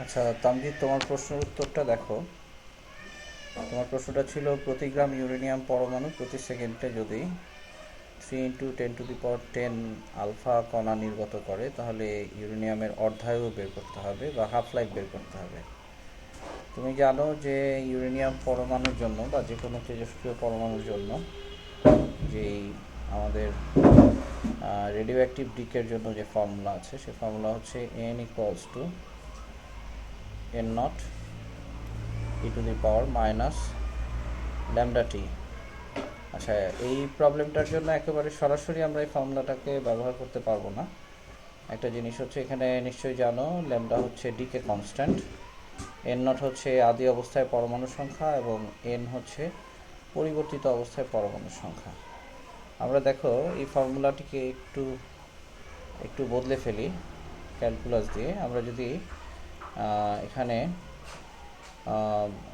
আচ্ছা তামজিৎ, তোমার প্রশ্নের উত্তরটা দেখো। তোমার প্রশ্নটা ছিল প্রতি গ্রাম ইউরেনিয়াম পরমাণু প্রতি সেকেন্ডে যদি 3 × 10⁻10 আলফা কণা নির্গত করে, তাহলে ইউরেনিয়ামের অর্ধায়ু বের করতে হবে বা হাফ লাইফ বের করতে হবে। তুমি জানো যে ইউরেনিয়াম পরমাণুর জন্য বা যে কোনো তেজস্ক্রিয় পরমাণুর জন্য যেই আমাদের রেডিও অ্যাক্টিভ ডিকের জন্য যে ফর্মুলা আছে, সে ফর্মুলা হচ্ছে n=n0 e⁻ λT। আচ্ছা, এই প্রবলেমটার জন্য একেবারে সরাসরি আমরা এই ফর্মুলাটাকে ব্যবহার করতে পারবো না। একটা জিনিস হচ্ছে, এখানে নিশ্চয়ই জানো ল্যামডা হচ্ছে ডিকে কনস্ট্যান্ট, n0 হচ্ছে আদি অবস্থায় পরমাণুর সংখ্যা এবং n হচ্ছে পরিবর্তিত অবস্থায় পরমাণুর সংখ্যা। আমরা দেখো এই ফর্মুলাটিকে একটু একটু বদলে ফেলি ক্যালকুলাস দিয়ে। আমরা যদি এখানে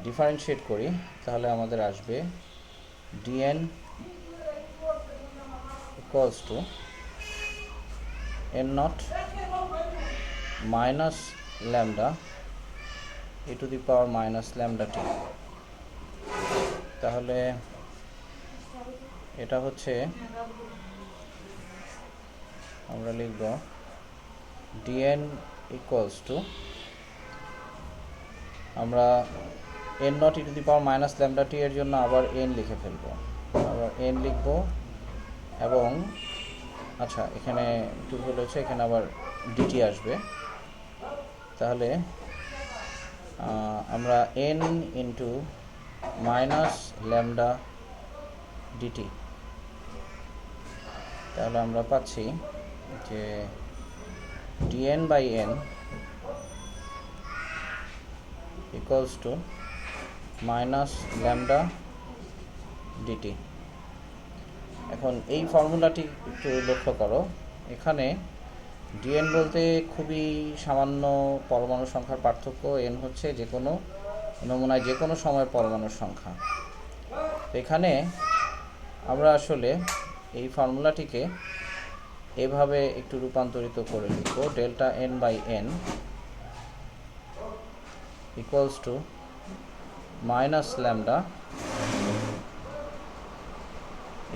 ডিফারেন্সিয়েট করি, তাহলে আমাদের আসবে dn = n0 minus lambda e⁻λT। তাহলে এটা হচ্ছে, আমরা লিখব dn = আমরা n0 e⁻λT এর জন্য আবার n লিখে ফেলবো, আবার n লিখব এবং আচ্ছা এখানে একটু ভুল হচ্ছে, এখানে আবার dt আসবে। তাহলে আমরা n × -λdt, তাহলে আমরা পাচ্ছি যে dn/n = -λdt। এখন এই ফর্মুলাটি একটু লক্ষ্য করো, এখানে dn বলতে খুবই সামান্য পরমাণু সংখ্যার পার্থক্য, n হচ্ছে যে কোনো নমুনায় যে কোনো সময় পরমাণুর সংখ্যা। এখানে আমরা আসলে এই ফর্মুলাটিকে এভাবে একটু রূপান্তরিত করে লিখব, Δn/n = -λ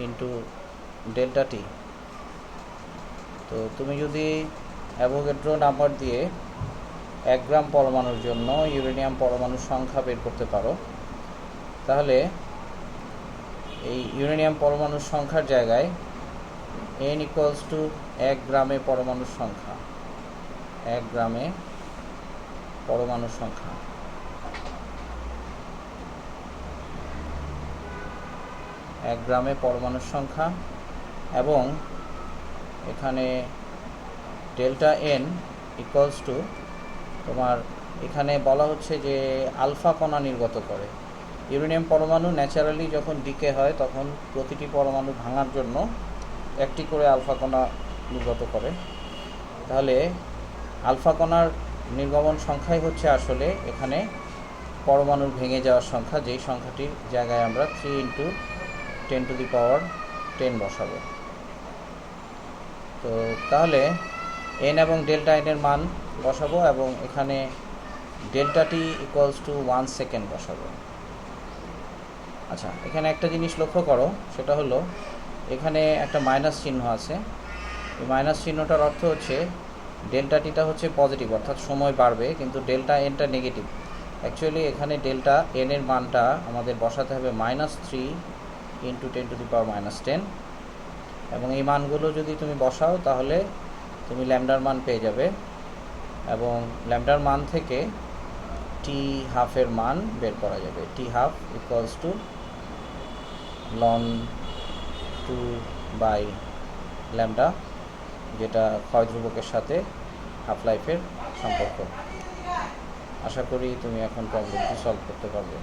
× Δt। তো তুমি যদি অ্যাভোগাড্রো নাম্বার দিয়ে 1 গ্রাম পরমাণুর জন্য ইউরেনিয়াম পরমাণুর সংখ্যা বের করতে পারো, তাহলে এই ইউরেনিয়াম পরমাণুর সংখ্যার জায়গায় n = 1 গ্রামে পরমাণুর সংখ্যা, 1 গ্রামে পরমাণুর সংখ্যা, 1 গ্রামে পরমাণুর সংখ্যা, এবং এখানে Δn = তোমার এখানে বলা হচ্ছে যে আলফা কণা নির্গত করে। ইউরেনিয়াম পরমাণু ন্যাচারালি যখন ডিকে হয়, তখন প্রতিটি পরমাণু ভাঙার জন্য একটি করে আলফা কণা নির্গত করে। তাহলে আলফা কণার নির্গমন সংখ্যাই হচ্ছে আসলে এখানে পরমাণুর ভেঙে যাওয়ার সংখ্যা, যেই সংখ্যাটির জায়গায় আমরা 3 × 10⁻10 বসাবো। তো তাহলে n এবং Δn এর মান বসাবো এবং এখানে Δt = 1 সেকেন্ড বসাবো। আচ্ছা, এখানে একটা জিনিস লক্ষ্য করো, সেটা হলো এখানে একটা মাইনাস চিহ্ন আছে। এই মাইনাস চিহ্নটার অর্থ হচ্ছে Δtটা হচ্ছে পজিটিভ, অর্থাৎ সময় বাড়বে, কিন্তু Δnটা নেগেটিভ। অ্যাকচুয়ালি এখানে Δn এর মানটা আমাদের বসাতে হবে -3 × 10⁻10, এবং এই মানগুলো যদি তুমি বসাও তাহলে তুমি ল্যামডার মান পেয়ে যাবে, এবং ল্যামডার মান থেকে T12 এর মান বের করা যাবে। T12 = ln 2/λ, যেটা ক্ষয় ধ্রুবকের সাথে হাফ লাইফের সম্পর্ক। আশা করি তুমি এখন প্রবলেমটি সলভ করতে পারবে।